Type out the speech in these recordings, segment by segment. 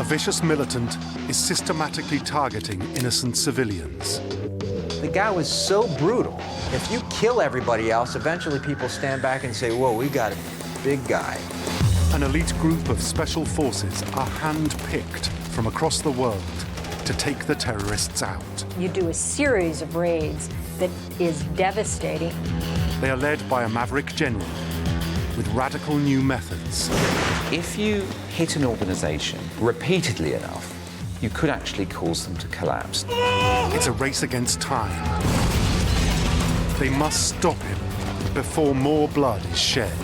A vicious militant is systematically targeting innocent civilians. The guy was so brutal. If you kill everybody else, eventually people stand back and say, whoa, we got a big guy. An elite group of special forces are hand-picked from across the world to take the terrorists out. You do a series of raids that is devastating. They are led by a maverick general with radical new methods. If you hit an organization repeatedly enough, you could actually cause them to collapse. It's a race against time. They must stop him before more blood is shed.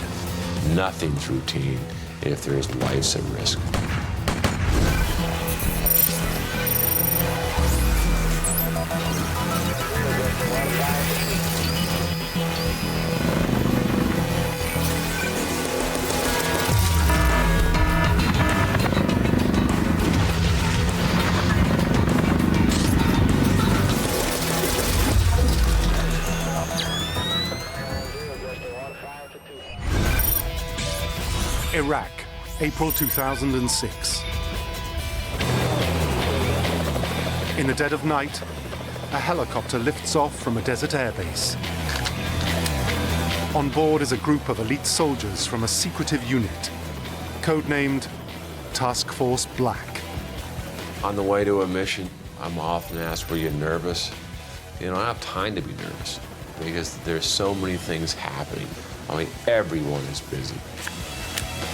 Nothing's routine if there's lives at risk. Iraq, April 2006. In the dead of night, a helicopter lifts off from a desert airbase. On board is a group of elite soldiers from a secretive unit, codenamed Task Force Black. On the way to a mission, I'm often asked, were you nervous? You know, I don't have time to be nervous because there's so many things happening. I mean, everyone is busy.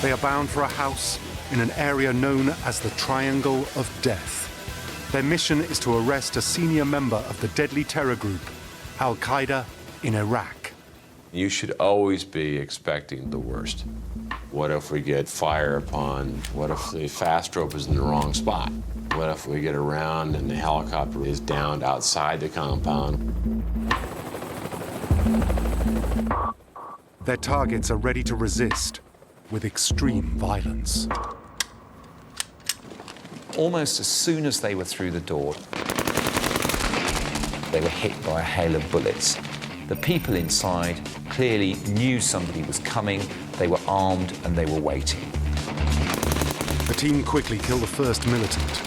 They are bound for a house in an area known as the Triangle of Death. Their mission is to arrest a senior member of the deadly terror group, Al-Qaeda, in Iraq. You should always be expecting the worst. What if we get fire upon? What if the fast rope is in the wrong spot? What if we get around and the helicopter is downed outside the compound? Their targets are ready to resist with extreme violence. Almost as soon as they were through the door, they were hit by a hail of bullets. The people inside clearly knew somebody was coming. They were armed and they were waiting. The team quickly kill the first militant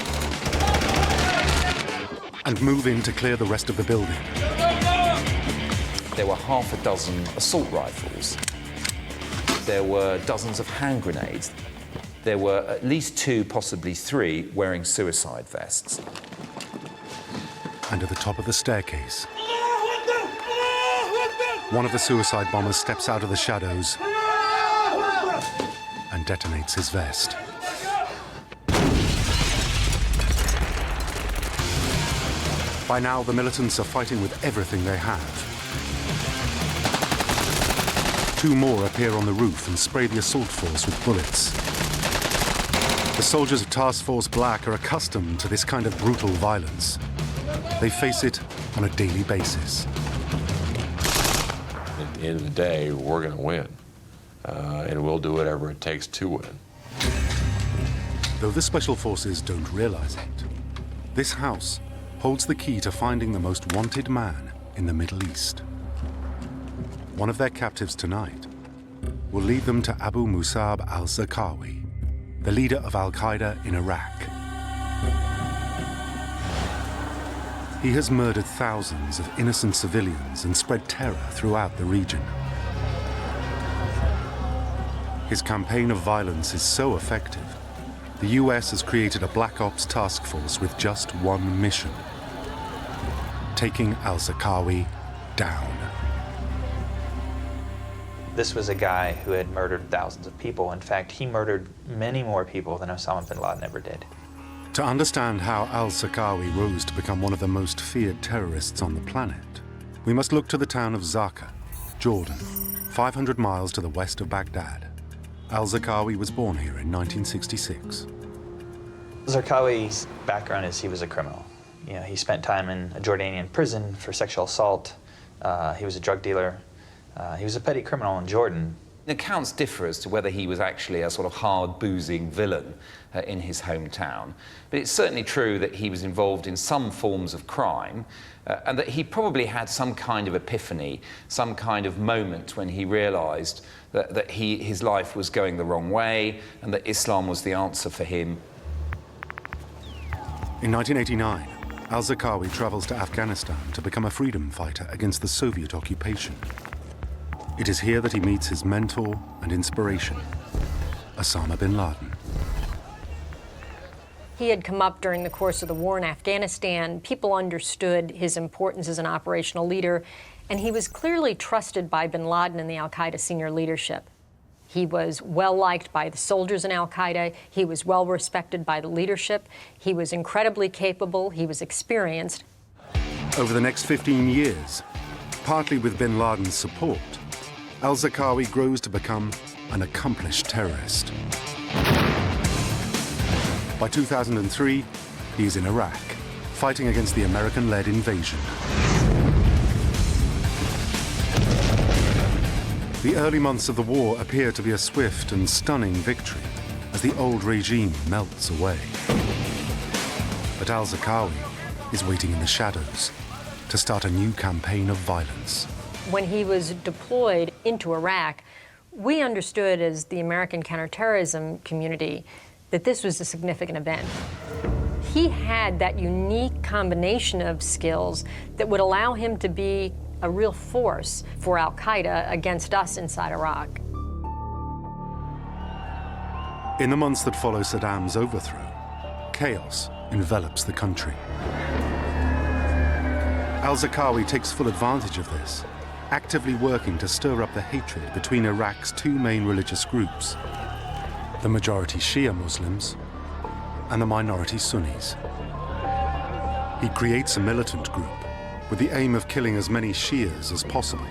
and move in to clear the rest of the building. There were half a dozen assault rifles. There were dozens of hand grenades. There were at least 2, possibly 3, wearing suicide vests. And at the top of the staircase, one of the suicide bombers steps out of the shadows and detonates his vest. By now, the militants are fighting with everything they have. 2 more appear on the roof and spray the assault force with bullets. The soldiers of Task Force Black are accustomed to this kind of brutal violence. They face it on a daily basis. At the end of the day, we're going to win, and we'll do whatever it takes to win. Though the Special Forces don't realize it, this house holds the key to finding the most wanted man in the Middle East. One of their captives tonight will lead them to Abu Musab al-Zarqawi, the leader of Al-Qaeda in Iraq. He has murdered thousands of innocent civilians and spread terror throughout the region. His campaign of violence is so effective, the US has created a Black Ops task force with just one mission: taking al-Zarqawi down. This was a guy who had murdered thousands of people. In fact, he murdered many more people than Osama bin Laden ever did. To understand how al-Zarqawi rose to become one of the most feared terrorists on the planet, we must look to the town of Zarqa, Jordan, 500 miles to the west of Baghdad. Al-Zarqawi was born here in 1966. Zarqawi's background is he was a criminal. You know, he spent time in a Jordanian prison for sexual assault. He was a drug dealer. He was a petty criminal in Jordan. Accounts differ as to whether he was actually a sort of hard, boozing villain in his hometown. But it's certainly true that he was involved in some forms of crime and that he probably had some kind of epiphany, some kind of moment when he realized that his life was going the wrong way and that Islam was the answer for him. In 1989, al-Zarqawi travels to Afghanistan to become a freedom fighter against the Soviet occupation. It is here that he meets his mentor and inspiration, Osama bin Laden. He had come up during the course of the war in Afghanistan. People understood his importance as an operational leader, and he was clearly trusted by bin Laden and the Al-Qaeda senior leadership. He was well-liked by the soldiers in Al-Qaeda. He was well-respected by the leadership. He was incredibly capable. He was experienced. Over the next 15 years, partly with bin Laden's support, al-Zarqawi grows to become an accomplished terrorist. By 2003, he is in Iraq, fighting against the American-led invasion. The early months of the war appear to be a swift and stunning victory as the old regime melts away. But al-Zarqawi is waiting in the shadows to start a new campaign of violence. When he was deployed into Iraq, we understood as the American counterterrorism community that this was a significant event. He had that unique combination of skills that would allow him to be a real force for Al-Qaeda against us inside Iraq. In the months that follow Saddam's overthrow, chaos envelops the country. Al-Zarqawi takes full advantage of this, actively working to stir up the hatred between Iraq's two main religious groups, the majority Shia Muslims and the minority Sunnis. He creates a militant group with the aim of killing as many Shias as possible,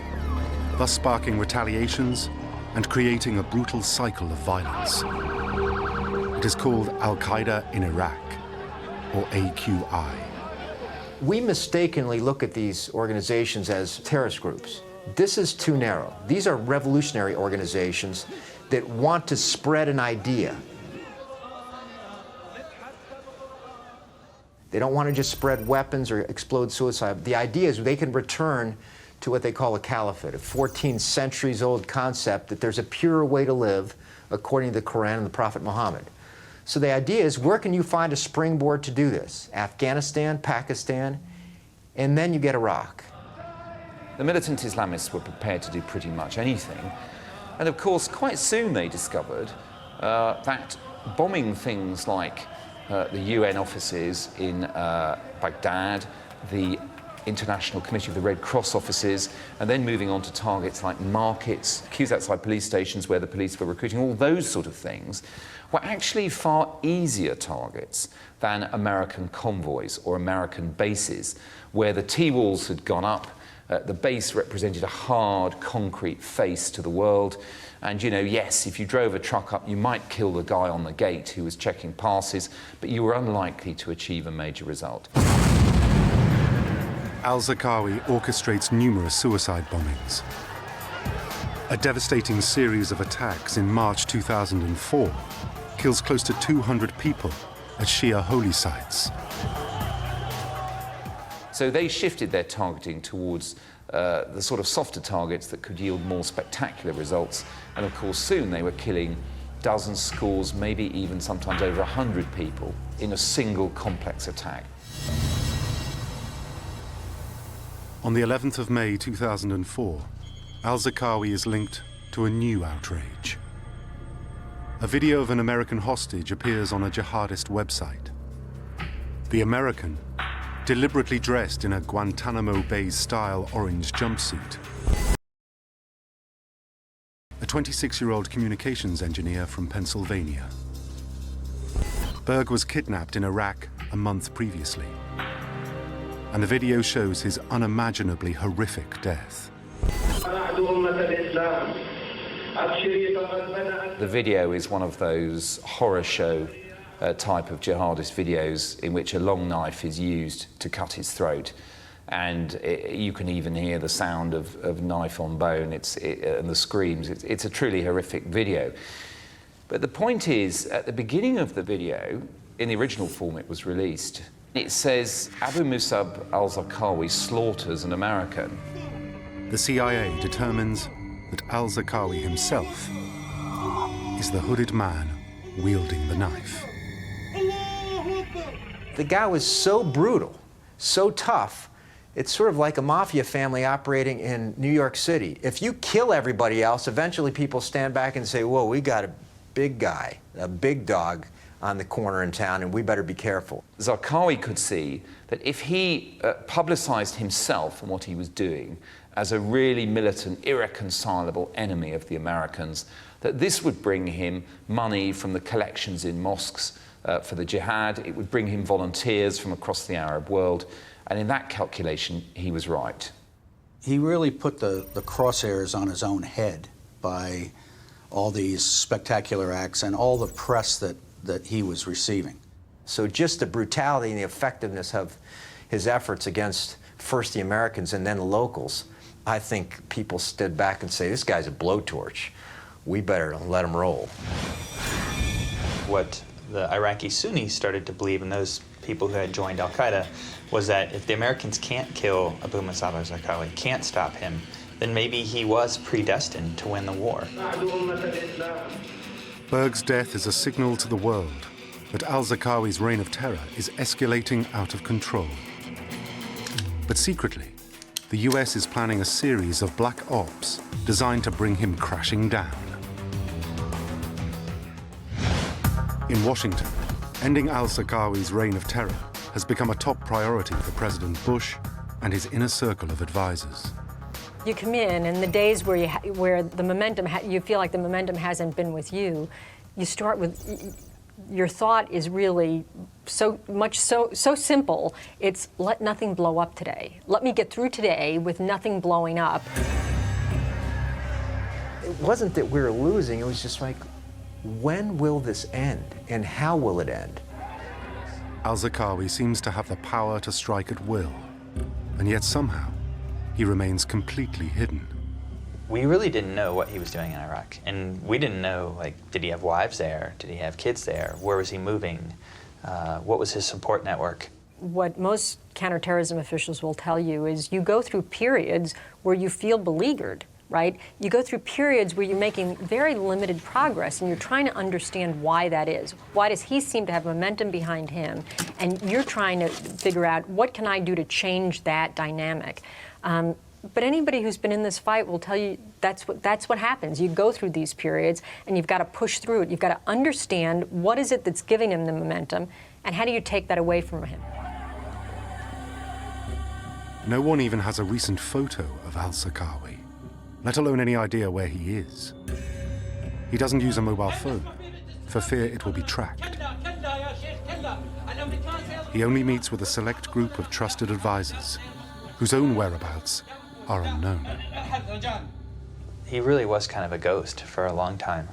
thus sparking retaliations and creating a brutal cycle of violence. It is called Al-Qaeda in Iraq, or AQI. We mistakenly look at these organizations as terrorist groups. This is too narrow. These are revolutionary organizations that want to spread an idea. They don't want to just spread weapons or explode suicide. The idea is they can return to what they call a caliphate, a 14 centuries old concept that there's a purer way to live according to the Quran and the Prophet Muhammad. So the idea is, where can you find a springboard to do this? Afghanistan, Pakistan, and then you get Iraq. The militant Islamists were prepared to do pretty much anything. And of course, quite soon they discovered that bombing things like the UN offices in Baghdad, the International Committee of the Red Cross offices, and then moving on to targets like markets, queues outside police stations where the police were recruiting, all those sort of things, were actually far easier targets than American convoys or American bases, where the T-walls had gone up. The base represented a hard, concrete face to the world. And, you know, yes, if you drove a truck up, you might kill the guy on the gate who was checking passes, but you were unlikely to achieve a major result. Al-Zarqawi orchestrates numerous suicide bombings. A devastating series of attacks in March 2004 kills close to 200 people at Shia holy sites. So they shifted their targeting towards the sort of softer targets that could yield more spectacular results. And of course, soon they were killing dozens, scores, maybe even sometimes over 100 people in a single complex attack. On the 11th of May 2004, al-Zarqawi is linked to a new outrage. A video of an American hostage appears on a jihadist website. The American, deliberately dressed in a Guantanamo Bay-style orange jumpsuit. A 26-year-old communications engineer from Pennsylvania. Berg was kidnapped in Iraq a month previously, and the video shows his unimaginably horrific death. The video is one of those horror show type of jihadist videos in which a long knife is used to cut his throat, and you can even hear the sound of knife on bone and the screams. It's a truly horrific video. But the point is, at the beginning of the video, in the original form it was released, it says Abu Musab al-Zarqawi slaughters an American. The CIA determines that al-Zarqawi himself is the hooded man wielding the knife. The guy was so brutal, so tough. It's sort of like a mafia family operating in New York City. If you kill everybody else, eventually people stand back and say, whoa, we got a big guy, a big dog on the corner in town, and we better be careful. Zarqawi could see that if he publicized himself and what he was doing as a really militant, irreconcilable enemy of the Americans, that this would bring him money from the collections in mosques for the jihad, it would bring him volunteers from across the Arab world, and in that calculation, he was right. He really put the crosshairs on his own head by all these spectacular acts and all the press that he was receiving. So just the brutality and the effectiveness of his efforts against first the Americans and then the locals, I think people stood back and say, this guy's a blowtorch. We better let him roll. What the Iraqi Sunnis started to believe, and those people who had joined Al-Qaeda, was that if the Americans can't kill Abu Musab al-Zarqawi, can't stop him, then maybe he was predestined to win the war. Berg's death is a signal to the world that al-Zarqawi's reign of terror is escalating out of control. But secretly, the US is planning a series of black ops designed to bring him crashing down. In Washington, ending al-Zarqawi's reign of terror has become a top priority for President Bush and his inner circle of advisors. You come in, and the days where the momentum, you feel like the momentum hasn't been with you, you start with, your thought is really so simple. It's let nothing blow up today. Let me get through today with nothing blowing up. It wasn't that we were losing, it was just like, when will this end, and how will it end? Al-Zarqawi seems to have the power to strike at will, and yet somehow he remains completely hidden. We really didn't know what he was doing in Iraq, and we didn't know, like, did he have wives there? Did he have kids there? Where was he moving? What was his support network? What most counterterrorism officials will tell you is you go through periods where you feel beleaguered, right? You go through periods where you're making very limited progress, and you're trying to understand why that is. Why does he seem to have momentum behind him? And you're trying to figure out, what can I do to change that dynamic? But anybody who's been in this fight will tell you that's what happens. You go through these periods, and you've got to push through it. You've got to understand what is it that's giving him the momentum, and how do you take that away from him? No one even has a recent photo of al-Zarqawi, let alone any idea where he is. He doesn't use a mobile phone, for fear it will be tracked. He only meets with a select group of trusted advisors, whose own whereabouts are unknown. He really was kind of a ghost for a long time.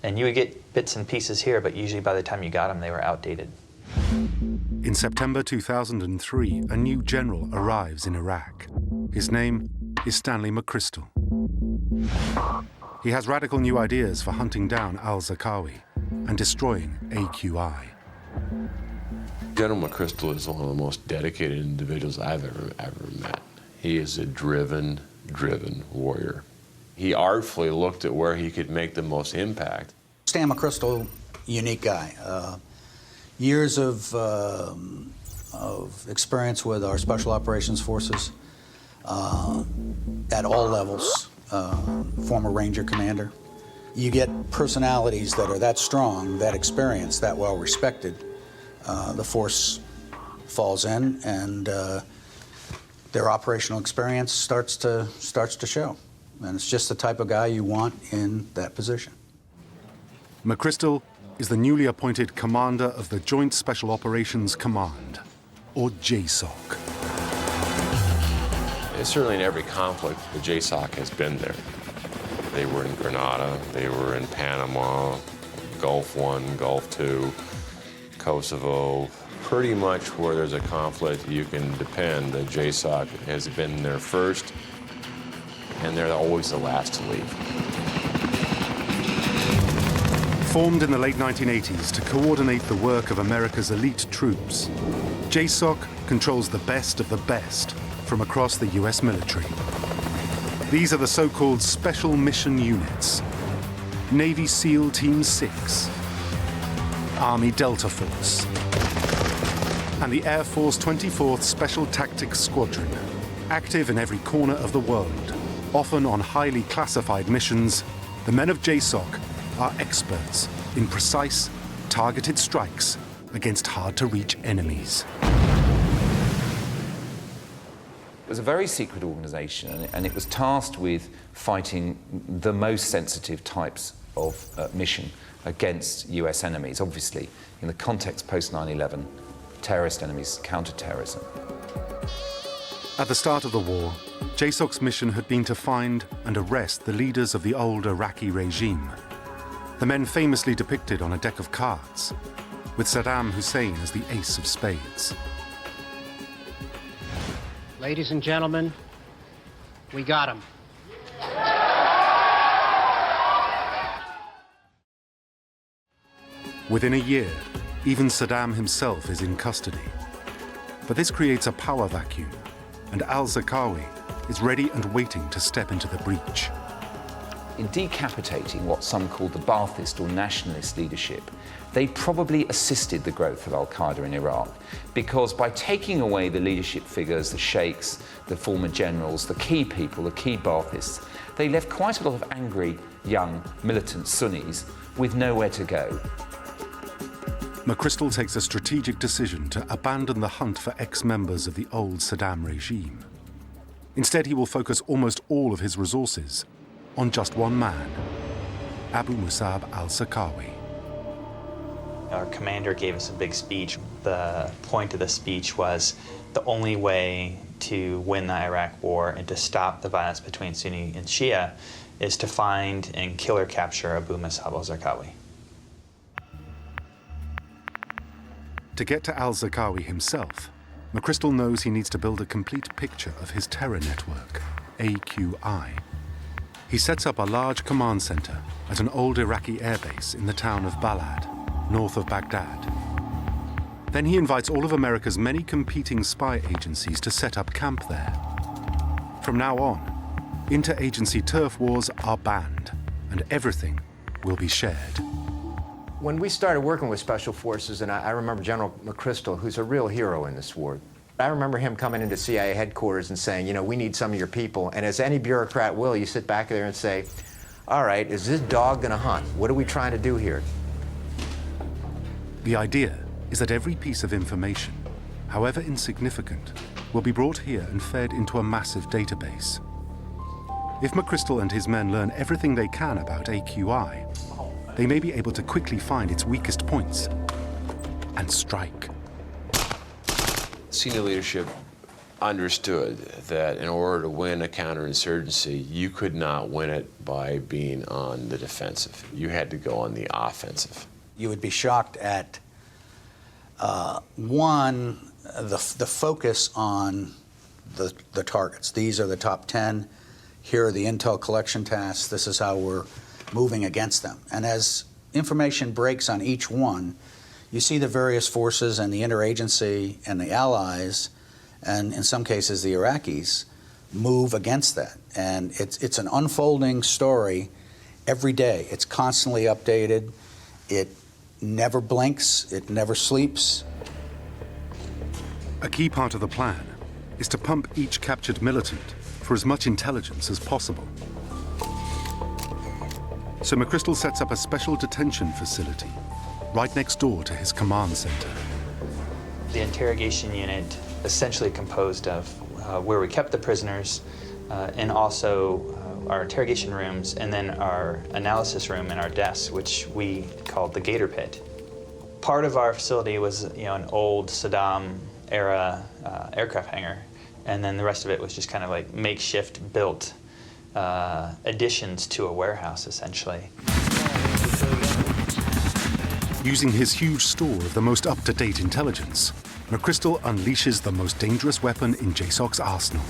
And you would get bits and pieces here, but usually by the time you got them, they were outdated. In September 2003, a new general arrives in Iraq. His name is General McChrystal. He has radical new ideas for hunting down al-Zarqawi and destroying AQI. General McChrystal is one of the most dedicated individuals I've ever met. He is a driven warrior. He artfully looked at where he could make the most impact. Stan McChrystal, unique guy. Years of experience with our Special Operations Forces at all levels, former Ranger commander. You get personalities that are that strong, that experienced, that well respected. The force falls in, and their operational experience starts to show. And it's just the type of guy you want in that position. McChrystal is the newly appointed commander of the Joint Special Operations Command, or JSOC. Certainly in every conflict, the JSOC has been there. They were in Grenada, they were in Panama, Gulf I, Gulf II, Kosovo. Pretty much where there's a conflict, you can depend that JSOC has been there first, and they're always the last to leave. Formed in the late 1980s to coordinate the work of America's elite troops, JSOC controls the best of the best from across the US military. These are the so-called Special Mission Units: Navy SEAL Team 6, Army Delta Force, and the Air Force 24th Special Tactics Squadron, active in every corner of the world, often on highly classified missions, the men of JSOC are experts in precise, targeted strikes against hard-to-reach enemies. It was a very secret organisation, and it was tasked with fighting the most sensitive types of mission against US enemies, obviously, in the context post 9/11, terrorist enemies, counter-terrorism. At the start of the war, JSOC's mission had been to find and arrest the leaders of the old Iraqi regime, the men famously depicted on a deck of cards, with Saddam Hussein as the ace of spades. Ladies and gentlemen, we got him. Within a year, even Saddam himself is in custody. But this creates a power vacuum, and al-Zarqawi is ready and waiting to step into the breach. In decapitating what some called the Ba'athist or nationalist leadership, they probably assisted the growth of Al-Qaeda in Iraq, because by taking away the leadership figures, the sheikhs, the former generals, the key people, the key Ba'athists, they left quite a lot of angry, young, militant Sunnis with nowhere to go. McChrystal takes a strategic decision to abandon the hunt for ex-members of the old Saddam regime. Instead, he will focus almost all of his resources on just one man, Abu Musab al-Zarqawi. Our commander gave us a big speech. The point of the speech was the only way to win the Iraq War and to stop the violence between Sunni and Shia is to find and kill or capture Abu Musab al-Zarqawi. To get to al-Zarqawi himself, McChrystal knows he needs to build a complete picture of his terror network, AQI. He sets up a large command center at an old Iraqi airbase in the town of Balad, north of Baghdad. Then he invites all of America's many competing spy agencies to set up camp there. From now on, interagency turf wars are banned, and everything will be shared. When we started working with Special Forces, and I remember General McChrystal, who's a real hero in this war, I remember him coming into CIA headquarters and saying, you know, we need some of your people. And as any bureaucrat will, you sit back there and say, all right, is this dog going to hunt? What are we trying to do here? The idea is that every piece of information, however insignificant, will be brought here and fed into a massive database. If McChrystal and his men learn everything they can about AQI, they may be able to quickly find its weakest points and strike. Senior leadership understood that in order to win a counterinsurgency, you could not win it by being on the defensive. You had to go on the offensive. You would be shocked at, one, the focus on the targets. These are the top 10. Here are the intel collection tasks. This is how we're moving against them. And as information breaks on each one, you see the various forces and the interagency and the allies, and in some cases the Iraqis, move against that. And it's an unfolding story every day. It's constantly updated. It never blinks. It never sleeps. A key part of the plan is to pump each captured militant for as much intelligence as possible. So McChrystal sets up a special detention facility right next door to his command center. The interrogation unit essentially composed of where we kept the prisoners and also our interrogation rooms, and then our analysis room and our desks, which we called the Gator Pit. Part of our facility was, you know, an old Saddam era aircraft hangar, and then the rest of it was just kind of like makeshift built additions to a warehouse, essentially. Using his huge store of the most up-to-date intelligence, McChrystal unleashes the most dangerous weapon in JSOC's arsenal: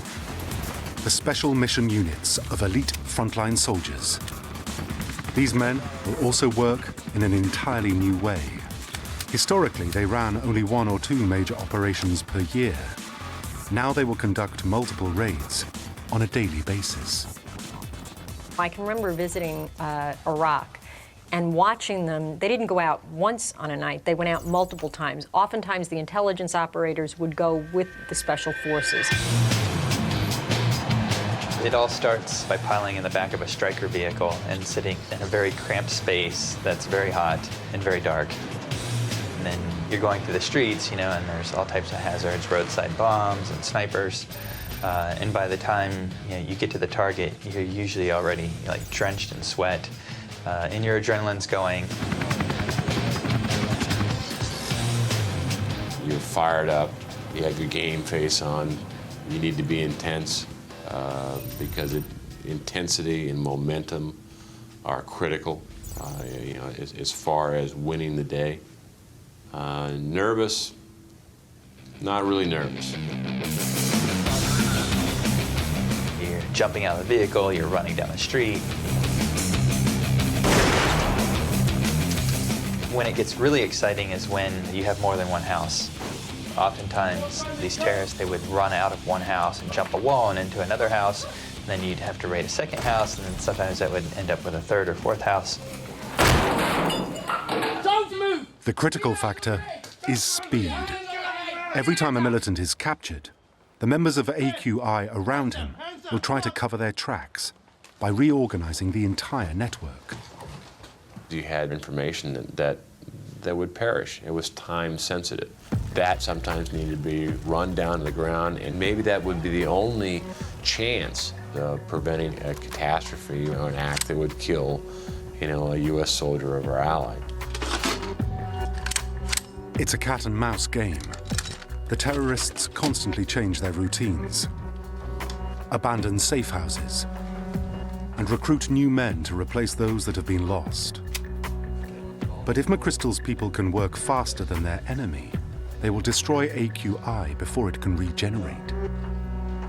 the special mission units of elite frontline soldiers. These men will also work in an entirely new way. Historically, they ran only 1 or 2 major operations per year. Now they will conduct multiple raids on a daily basis. I can remember visiting Iraq, And watching them, they didn't go out once on a night, they went out multiple times. Oftentimes the intelligence operators would go with the special forces. It all starts by piling in the back of a striker vehicle and sitting in a very cramped space that's very hot and very dark. And then you're going through the streets, you know, and there's all types of hazards, roadside bombs and snipers. And by the time you get to the target, you're usually already like drenched in sweat, and your adrenaline's going. You're fired up, you have your game face on, you need to be intense because intensity and momentum are critical as far as winning the day. Nervous, not really nervous. You're jumping out of the vehicle, you're running down the street. When it gets really exciting is when you have more than one house. Oftentimes, these terrorists, they would run out of one house and jump a wall and into another house, and then you'd have to raid a second house, and then sometimes that would end up with a third or fourth house. Don't move! The critical factor is speed. Every time a militant is captured, the members of AQI around him will try to cover their tracks by reorganizing the entire network. You had information that would perish. It was time sensitive. That sometimes needed to be run down to the ground, and maybe that would be the only chance of preventing a catastrophe or an act that would kill, a U.S. soldier or our ally. It's a cat and mouse game. The terrorists constantly change their routines, abandon safe houses, and recruit new men to replace those that have been lost. But if McChrystal's people can work faster than their enemy, they will destroy AQI before it can regenerate.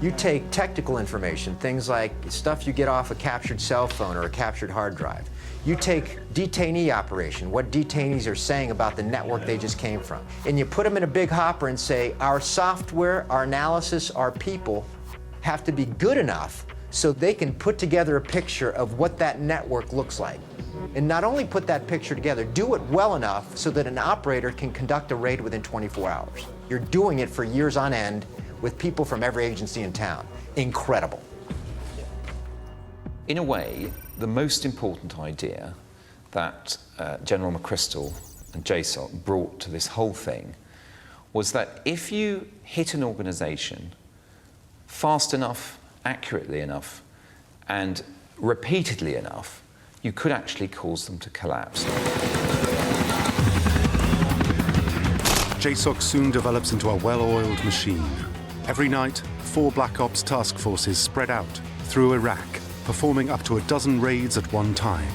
You take technical information, things like stuff you get off a captured cell phone or a captured hard drive. You take detainee operation, what detainees are saying about the network they just came from, and you put them in a big hopper and say, our software, our analysis, our people have to be good enough so they can put together a picture of what that network looks like. And not only put that picture together, do it well enough so that an operator can conduct a raid within 24 hours. You're doing it for years on end with people from every agency in town. Incredible. In a way, the most important idea that General McChrystal and JSOC brought to this whole thing was that if you hit an organization fast enough, accurately enough, and repeatedly enough, you could actually cause them to collapse. JSOC soon develops into a well-oiled machine. Every night, 4 Black Ops task forces spread out through Iraq, performing up to a dozen raids at one time.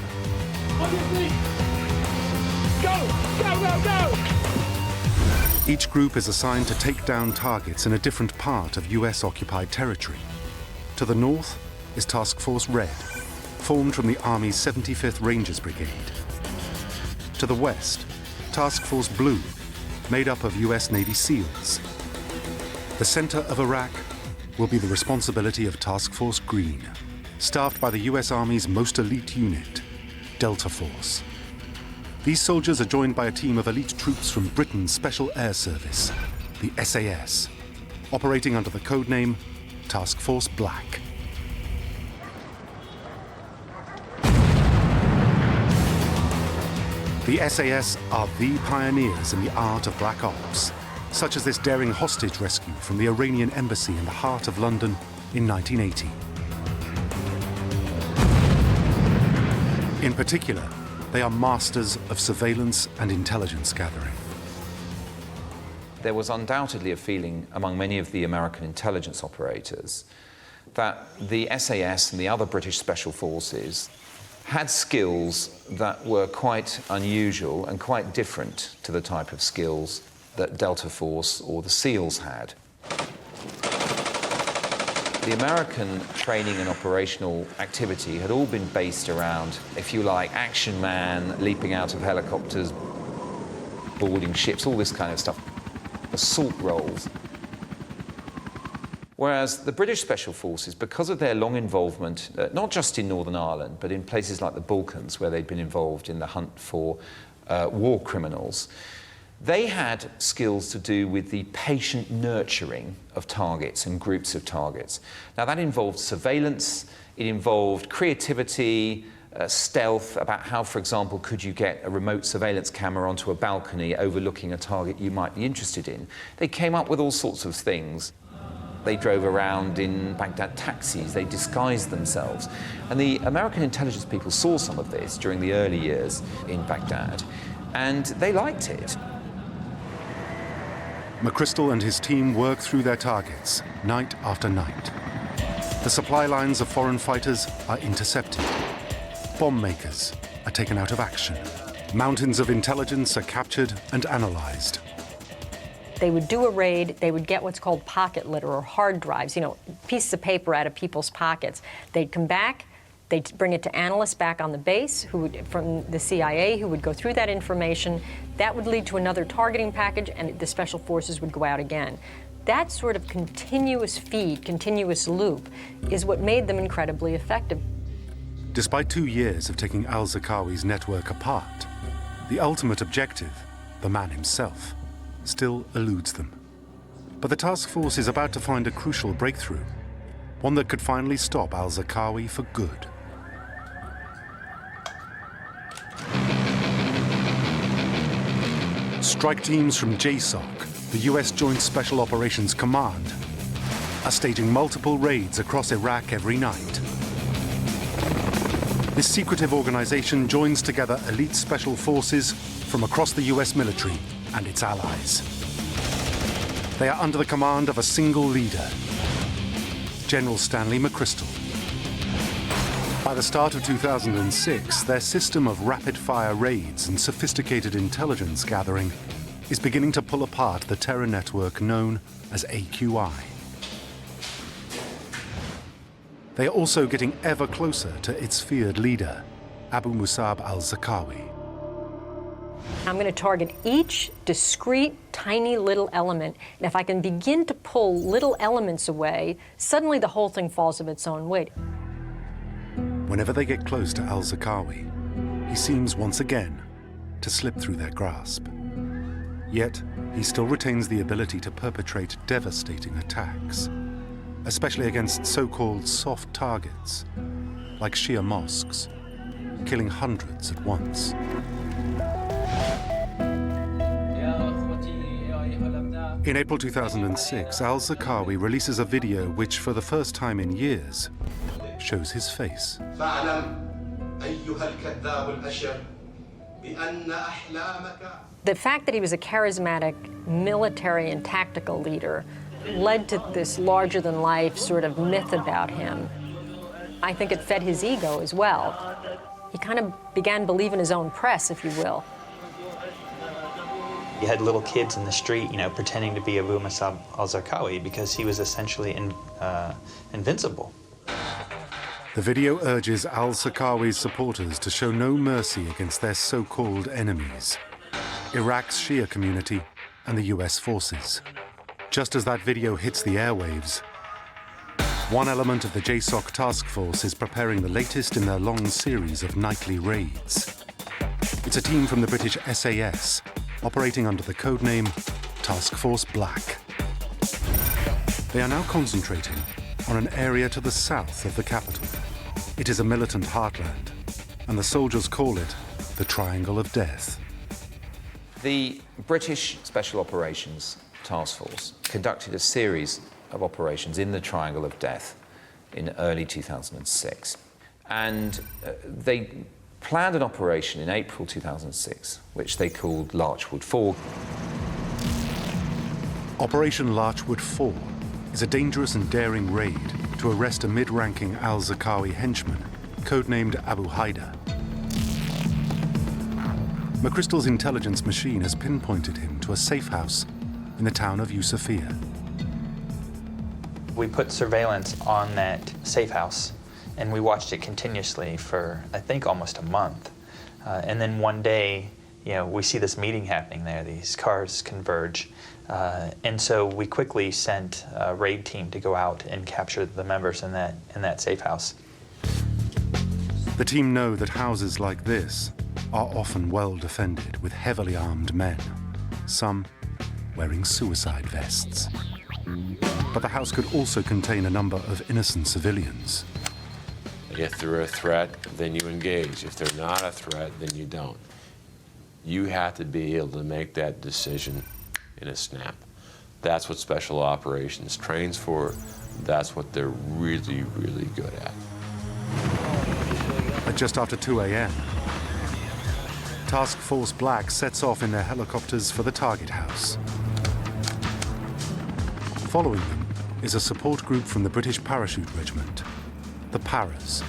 Go! Go, go, go! Each group is assigned to take down targets in a different part of US-occupied territory. To the north is Task Force Red, formed from the Army's 75th Rangers Brigade. To the west, Task Force Blue, made up of US Navy SEALs. The center of Iraq will be the responsibility of Task Force Green, staffed by the US Army's most elite unit, Delta Force. These soldiers are joined by a team of elite troops from Britain's Special Air Service, the SAS, operating under the codename Task Force Black. The SAS are the pioneers in the art of black ops, such as this daring hostage rescue from the Iranian embassy in the heart of London in 1980. In particular, they are masters of surveillance and intelligence gathering. There was undoubtedly a feeling among many of the American intelligence operators that the SAS and the other British special forces had skills that were quite unusual and quite different to the type of skills that Delta Force or the SEALs had. The American training and operational activity had all been based around, if you like, action man, leaping out of helicopters, boarding ships, all this kind of stuff, assault roles. Whereas the British Special Forces, because of their long involvement, not just in Northern Ireland, but in places like the Balkans, where they'd been involved in the hunt for war criminals, they had skills to do with the patient nurturing of targets and groups of targets. Now, that involved surveillance, it involved creativity, stealth, about how, for example, could you get a remote surveillance camera onto a balcony overlooking a target you might be interested in. They came up with all sorts of things. They drove around in Baghdad taxis, they disguised themselves. And the American intelligence people saw some of this during the early years in Baghdad, and they liked it. McChrystal and his team work through their targets, night after night. The supply lines of foreign fighters are intercepted. Bomb makers are taken out of action. Mountains of intelligence are captured and analyzed. They would do a raid, they would get what's called pocket litter, or hard drives, you know, pieces of paper out of people's pockets. They'd come back, they'd bring it to analysts back on the base from the CIA who would go through that information. That would lead to another targeting package, and the Special Forces would go out again. That sort of continuous feed, continuous loop, is what made them incredibly effective. Despite 2 years of taking al-Zarqawi's network apart, the ultimate objective, the man himself, still eludes them. But the task force is about to find a crucial breakthrough, one that could finally stop al-Zarqawi for good. Strike teams from JSOC, the US Joint Special Operations Command, are staging multiple raids across Iraq every night. This secretive organization joins together elite special forces from across the US military and its allies. They are under the command of a single leader, General Stanley McChrystal. By the start of 2006, their system of rapid-fire raids and sophisticated intelligence gathering is beginning to pull apart the terror network known as AQI. They are also getting ever closer to its feared leader, Abu Musab al-Zarqawi. I'm going to target each discrete, tiny little element, and if I can begin to pull little elements away, suddenly the whole thing falls of its own weight. Whenever they get close to al-Zarqawi, he seems once again to slip through their grasp. Yet, he still retains the ability to perpetrate devastating attacks, especially against so-called soft targets, like Shia mosques, killing hundreds at once. In April 2006, al-Zarqawi releases a video which, for the first time in years, shows his face. The fact that he was a charismatic military and tactical leader led to this larger-than-life sort of myth about him. I think it fed his ego as well. He kind of began believing his own press, if you will. You had little kids in the street, you know, pretending to be Abu Musab al-Zarqawi because he was essentially invincible. The video urges al-Zarqawi's supporters to show no mercy against their so-called enemies, Iraq's Shia community and the US forces. Just as that video hits the airwaves, one element of the JSOC task force is preparing the latest in their long series of nightly raids. It's a team from the British SAS, operating under the codename Task Force Black. They are now concentrating on an area to the south of the capital. It is a militant heartland, and the soldiers call it the Triangle of Death. The British Special Operations Task Force conducted a series of operations in the Triangle of Death in early 2006. And they planned an operation in April 2006, which they called Larchwood 4. Operation Larchwood 4 is a dangerous and daring raid to arrest a mid-ranking al-Zarqawi henchman, codenamed Abu Haida. McChrystal's intelligence machine has pinpointed him to a safe house in the town of Yusufia. We put surveillance on that safe house, and we watched it continuously for, I think, almost a month. And then one day, we see this meeting happening there. These cars converge. And so we quickly sent a raid team to go out and capture the members in that safe house. The team know that houses like this are often well defended with heavily armed men, some wearing suicide vests. But the house could also contain a number of innocent civilians. If they're a threat, then you engage. If they're not a threat, then you don't. You have to be able to make that decision in a snap. That's what special operations trains for. That's what they're really, really good at. At just after 2 a.m., Task Force Black sets off in their helicopters for the target house. Following them is a support group from the British Parachute Regiment, the Paras.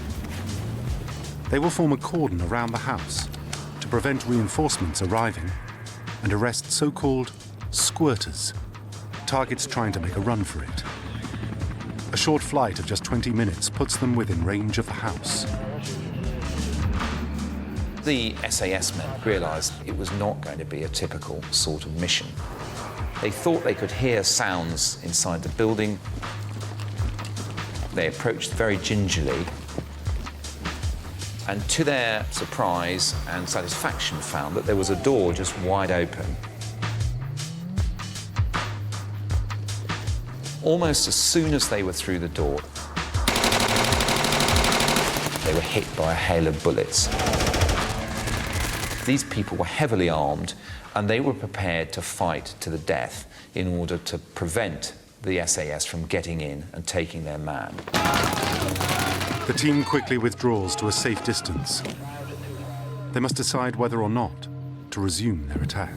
They will form a cordon around the house to prevent reinforcements arriving and arrest so-called squirters, targets trying to make a run for it. A short flight of just 20 minutes puts them within range of the house. The SAS men realised it was not going to be a typical sort of mission. They thought they could hear sounds inside the building. They approached very gingerly, and to their surprise and satisfaction found that there was a door just wide open. Almost as soon as they were through the door, they were hit by a hail of bullets. These people were heavily armed, and they were prepared to fight to the death in order to prevent the SAS from getting in and taking their man. The team quickly withdraws to a safe distance. They must decide whether or not to resume their attack.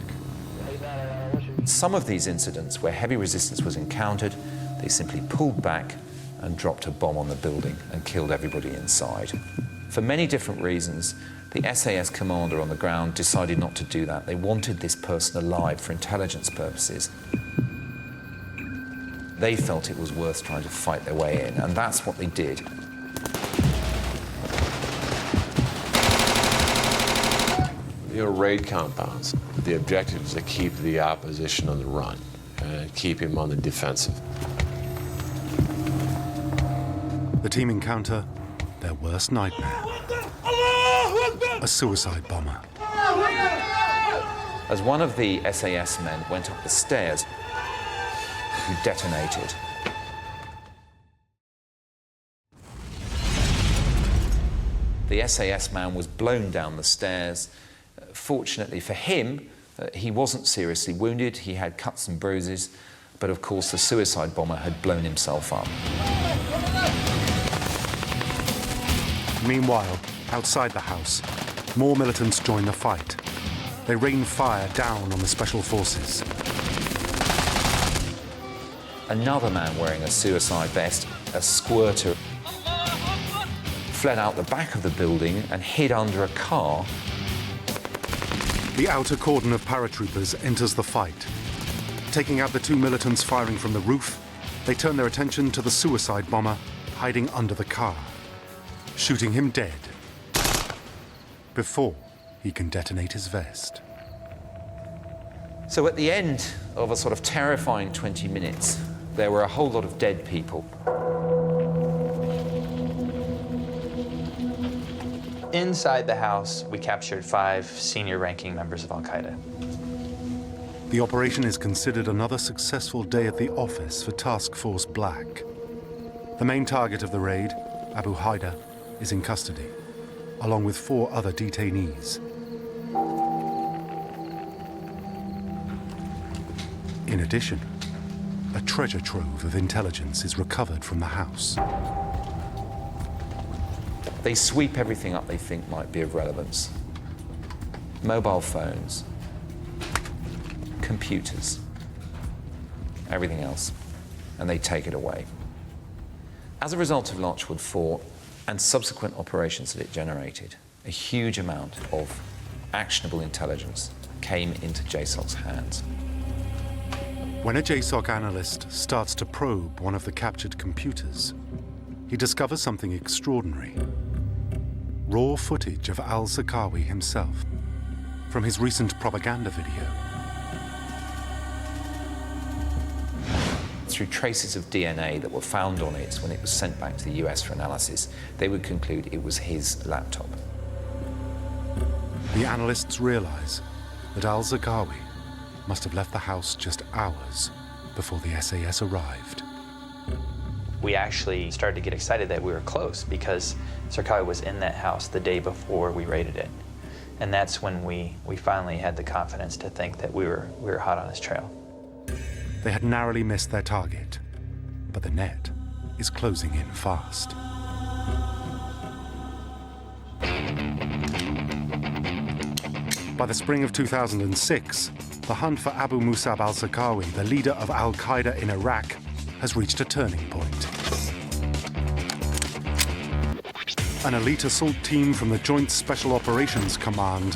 Some of these incidents where heavy resistance was encountered, they simply pulled back and dropped a bomb on the building and killed everybody inside. For many different reasons, the SAS commander on the ground decided not to do that. They wanted this person alive for intelligence purposes. They felt it was worth trying to fight their way in, and that's what they did. Raid compounds. The objective is to keep the opposition on the run and keep him on the defensive. The team encounter their worst nightmare. A suicide bomber. As one of the SAS men went up the stairs, he detonated. The SAS man was blown down the stairs. Fortunately for him, he wasn't seriously wounded. He had cuts and bruises, but of course the suicide bomber had blown himself up. Meanwhile, outside the house, more militants join the fight. They rain fire down on the special forces. Another man wearing a suicide vest, a squirter, fled out the back of the building and hid under a car. The outer cordon of paratroopers enters the fight. Taking out the two militants firing from the roof, they turn their attention to the suicide bomber hiding under the car, shooting him dead before he can detonate his vest. So at the end of a sort of terrifying 20 minutes, there were a whole lot of dead people. Inside the house, we captured 5 senior-ranking members of Al-Qaeda. The operation is considered another successful day at the office for Task Force Black. The main target of the raid, Abu Musab, is in custody, along with 4 other detainees. In addition, a treasure trove of intelligence is recovered from the house. They sweep everything up they think might be of relevance. Mobile phones, computers, everything else, and they take it away. As a result of Larchwood 4 and subsequent operations that it generated, a huge amount of actionable intelligence came into JSOC's hands. When a JSOC analyst starts to probe one of the captured computers, he discovers something extraordinary. Raw footage of al-Zarqawi himself from his recent propaganda video. Through traces of DNA that were found on it when it was sent back to the US for analysis, they would conclude it was his laptop. The analysts realize that al-Zarqawi must have left the house just hours before the SAS arrived. We actually started to get excited that we were close because Zarqawi was in that house the day before we raided it. And that's when we finally had the confidence to think that we were hot on his trail. They had narrowly missed their target, but the net is closing in fast. By the spring of 2006, the hunt for Abu Musab al-Zarqawi, the leader of Al-Qaeda in Iraq, has reached a turning point. An elite assault team from the Joint Special Operations Command,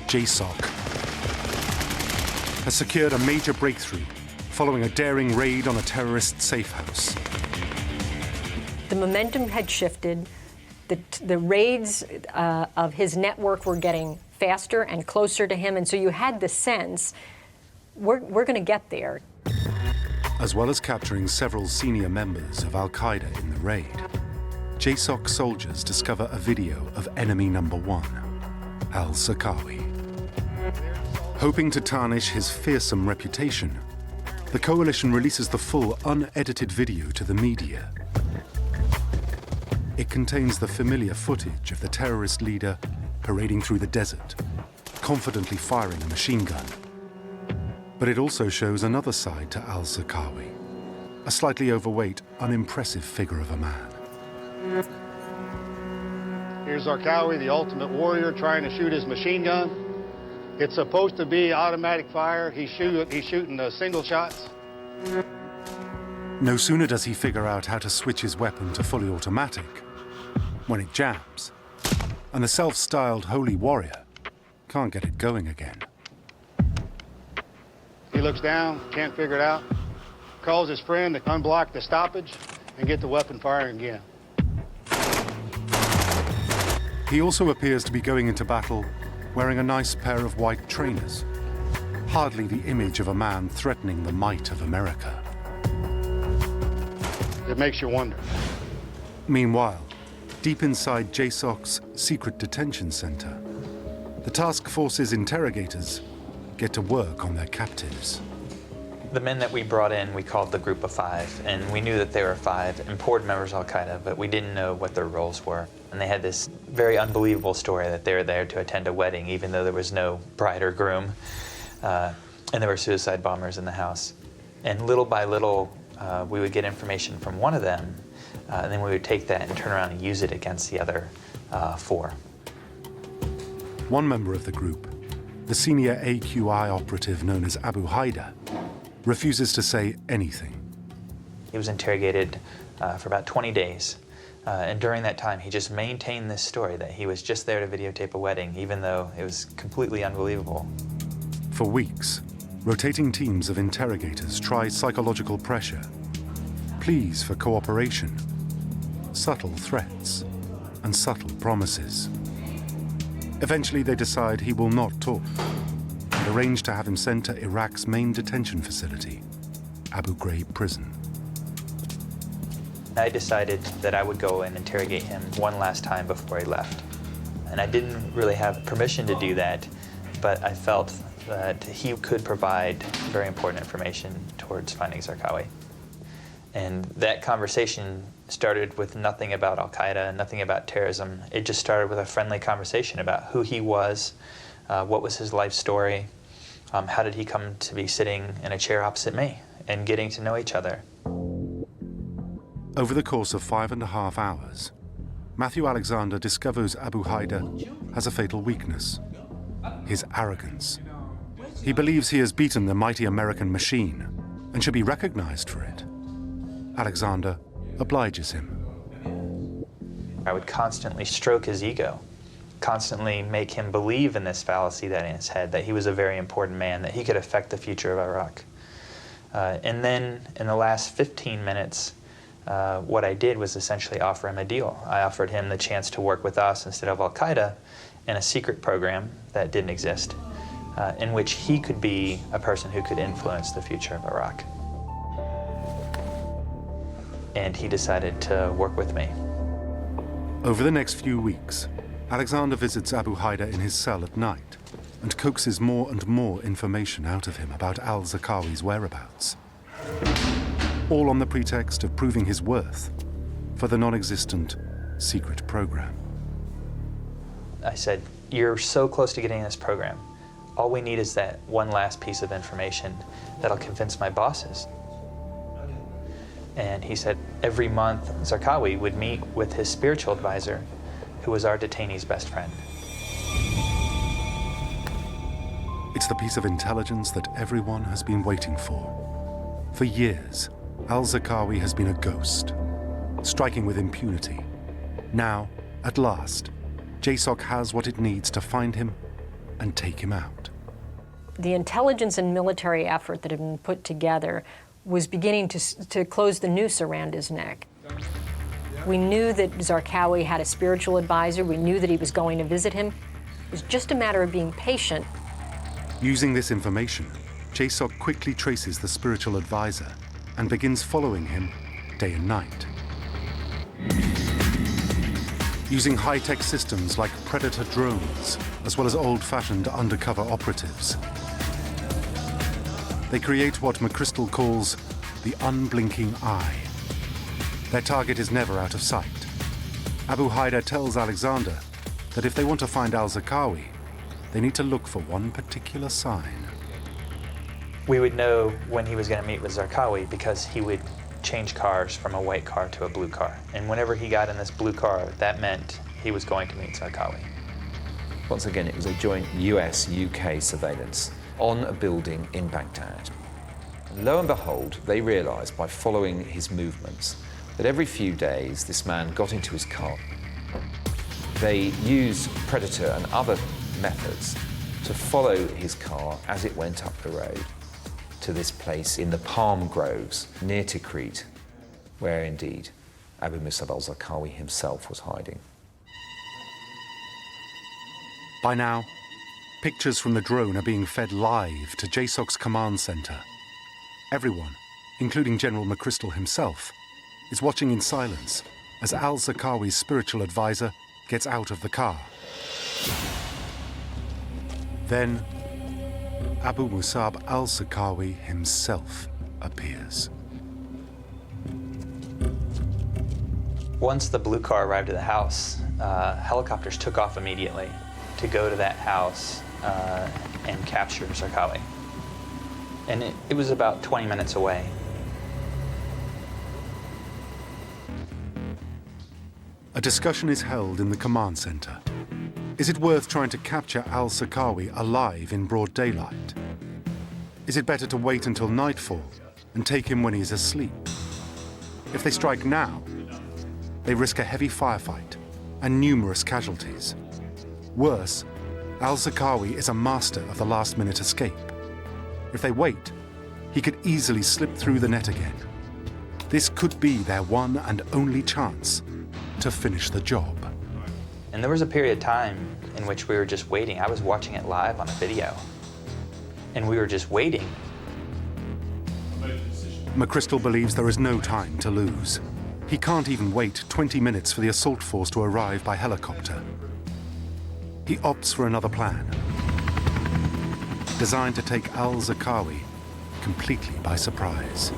JSOC, has secured a major breakthrough following a daring raid on a terrorist safe house. The momentum had shifted. The raids of his network were getting faster and closer to him, and so you had the sense, we're going to get there. As well as capturing several senior members of Al-Qaeda in the raid, JSOC soldiers discover a video of enemy number one, al-Zarqawi. Hoping to tarnish his fearsome reputation, the coalition releases the full, unedited video to the media. It contains the familiar footage of the terrorist leader parading through the desert, confidently firing a machine gun. But it also shows another side to al-Zarqawi, a slightly overweight, unimpressive figure of a man. Here's Zarqawi, the ultimate warrior, trying to shoot his machine gun. It's supposed to be automatic fire. He's shooting single shots. No sooner does he figure out how to switch his weapon to fully automatic when it jams, and the self-styled holy warrior can't get it going again. He looks down, can't figure it out, calls his friend to unblock the stoppage and get the weapon firing again. He also appears to be going into battle wearing a nice pair of white trainers, hardly the image of a man threatening the might of America. It makes you wonder. Meanwhile, deep inside JSOC's secret detention center, the task force's interrogators get to work on their captives. The men that we brought in, we called the Group of Five, and we knew that there were 5 important members of Al-Qaeda, but we didn't know what their roles were. And they had this very unbelievable story that they were there to attend a wedding, even though there was no bride or groom, and there were suicide bombers in the house. And little by little, we would get information from one of them, and then we would take that and turn around and use it against the other 4. One member of the group, the senior AQI operative known as Abu Haida, refuses to say anything. He was interrogated for about 20 days. And during that time, he just maintained this story that he was just there to videotape a wedding, even though it was completely unbelievable. For weeks, rotating teams of interrogators try psychological pressure, pleas for cooperation, subtle threats, and subtle promises. Eventually, they decide he will not talk and arrange to have him sent to Iraq's main detention facility, Abu Ghraib prison. I decided that I would go and interrogate him one last time before he left. And I didn't really have permission to do that, but I felt that he could provide very important information towards finding Zarqawi. And that conversation started with nothing about Al-Qaeda, nothing about terrorism. It just started with a friendly conversation about who he was, what was his life story, how did he come to be sitting in a chair opposite me, and getting to know each other. Over the course of 5.5 hours, Matthew Alexander discovers Abu Haida has a fatal weakness: his arrogance. He believes he has beaten the mighty American machine and should be recognized for it. Alexander obliges him. I would constantly stroke his ego, constantly make him believe in this fallacy that in his head, that he was a very important man, that he could affect the future of Iraq. And then in the last 15 minutes, what I did was essentially offer him a deal. I offered him the chance to work with us instead of Al-Qaeda in a secret program that didn't exist. in which he could be a person who could influence the future of Iraq. And he decided to work with me. Over the next few weeks, Alexander visits Abu Haida in his cell at night and coaxes more and more information out of him about al-Zarqawi's whereabouts. All on the pretext of proving his worth for the non-existent secret program. I said, "You're so close to getting this program. All we need is that one last piece of information that'll convince my bosses." And he said every month Zarqawi would meet with his spiritual advisor, who was our detainee's best friend. It's the piece of intelligence that everyone has been waiting for. For years, al-Zarqawi has been a ghost, striking with impunity. Now, at last, JSOC has what it needs to find him and take him out. The intelligence and military effort that had been put together was beginning to close the noose around his neck. We knew that Zarqawi had a spiritual advisor. We knew that he was going to visit him. It was just a matter of being patient. Using this information, JSOC quickly traces the spiritual advisor and begins following him day and night. Using high-tech systems like Predator drones, as well as old-fashioned undercover operatives, they create what McChrystal calls the unblinking eye. Their target is never out of sight. Abu Haida tells Alexander that if they want to find al-Zarqawi, they need to look for one particular sign. We would know when he was going to meet with Zarqawi because he would change cars from a white car to a blue car. And whenever he got in this blue car, that meant he was going to meet Zarqawi. Once again, it was a joint US-UK surveillance on a building in Baghdad. And lo and behold, they realized by following his movements that every few days this man got into his car. They used Predator and other methods to follow his car as it went up the road to this place in the palm groves near Tikrit, where indeed Abu Musab al-Zarqawi himself was hiding. By now, pictures from the drone are being fed live to JSOC's command center. Everyone, including General McChrystal himself, is watching in silence as al-Zarqawi's spiritual advisor gets out of the car. Then, Abu Musab al-Zarqawi himself appears. Once the blue car arrived at the house, helicopters took off immediately to go to that house and capture Zarqawi. And it was about 20 minutes away. A discussion is held in the command center. Is it worth trying to capture al-Zarqawi alive in broad daylight? Is it better to wait until nightfall and take him when he's asleep? If they strike now, they risk a heavy firefight and numerous casualties. Worse, al-Zarqawi is a master of the last-minute escape. If they wait, he could easily slip through the net again. This could be their one and only chance to finish the job. And there was a period of time in which we were just waiting. I was watching it live on a video, and we were just waiting. McChrystal believes there is no time to lose. He can't even wait 20 minutes for the assault force to arrive by helicopter. He opts for another plan, designed to take al-Zarqawi completely by surprise.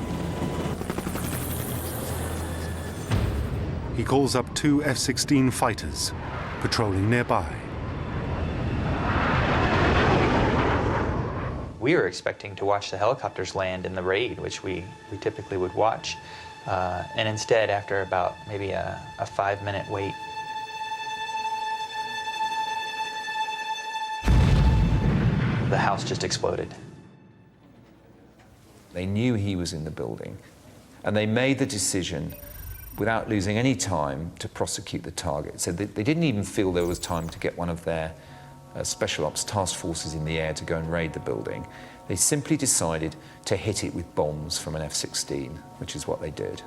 He calls up 2 F-16 fighters patrolling nearby. We were expecting to watch the helicopters land in the raid, which we typically would watch. And instead, after about maybe a 5-minute wait, the house just exploded. They knew he was in the building, and they made the decision without losing any time to prosecute the target. So they didn't even feel there was time to get one of their special ops task forces in the air to go and raid the building. They simply decided to hit it with bombs from an F-16, which is what they did.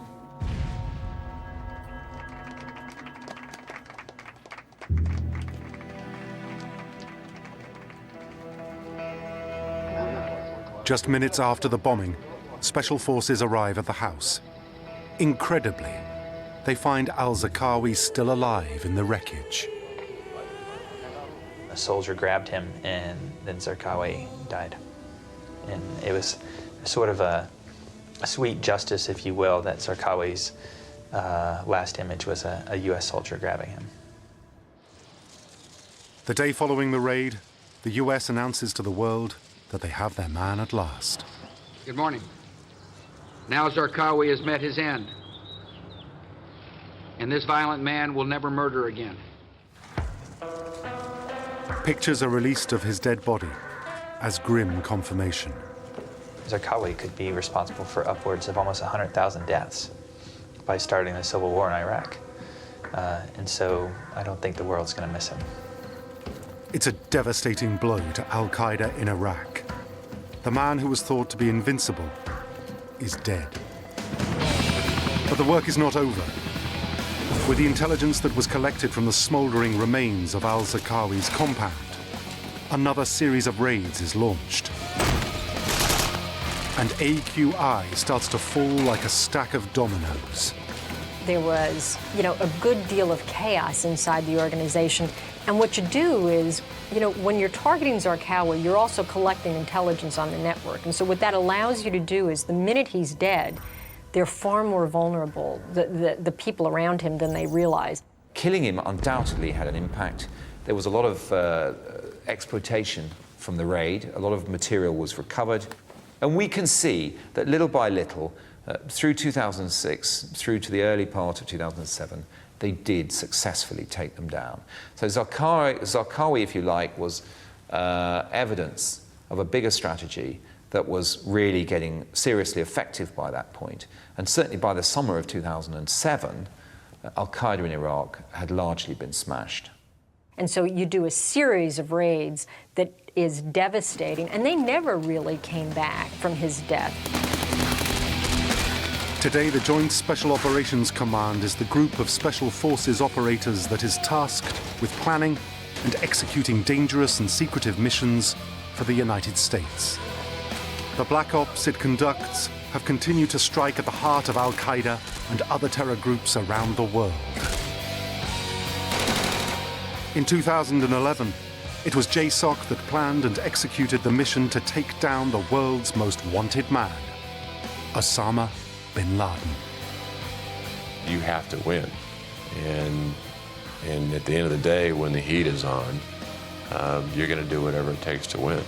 Just minutes after the bombing, special forces arrive at the house. Incredibly, they find al-Zarqawi still alive in the wreckage. A soldier grabbed him, and then Zarqawi died. And it was sort of a sweet justice, if you will, that Zarqawi's last image was a U.S. soldier grabbing him. The day following the raid, the U.S. announces to the world that they have their man at last. Good morning. Now Zarqawi has met his end, and this violent man will never murder again. Pictures are released of his dead body as grim confirmation. Zarqawi could be responsible for upwards of almost 100,000 deaths by starting the civil war in Iraq. And so I don't think the world's going to miss him. It's a devastating blow to Al-Qaeda in Iraq. The man who was thought to be invincible is dead. But the work is not over. With the intelligence that was collected from the smoldering remains of al-Zarqawi's compound, another series of raids is launched. And AQI starts to fall like a stack of dominoes. There was, a good deal of chaos inside the organization. And what you do is, when you're targeting Zarqawi, you're also collecting intelligence on the network. And so what that allows you to do is the minute he's dead, they're far more vulnerable, the people around him, than they realize. Killing him undoubtedly had an impact. There was a lot of exploitation from the raid. A lot of material was recovered. And we can see that little by little, through 2006, through to the early part of 2007, they did successfully take them down. So Zarqawi, if you like, was evidence of a bigger strategy that was really getting seriously effective by that point. And certainly by the summer of 2007, Al-Qaeda in Iraq had largely been smashed. And so you do a series of raids that is devastating, and they never really came back from his death. Today, the Joint Special Operations Command is the group of special forces operators that is tasked with planning and executing dangerous and secretive missions for the United States. The black ops it conducts have continued to strike at the heart of Al-Qaeda and other terror groups around the world. In 2011, it was JSOC that planned and executed the mission to take down the world's most wanted man, Osama bin Laden. You have to win. And at the end of the day, when the heat is on, you're going to do whatever it takes to win.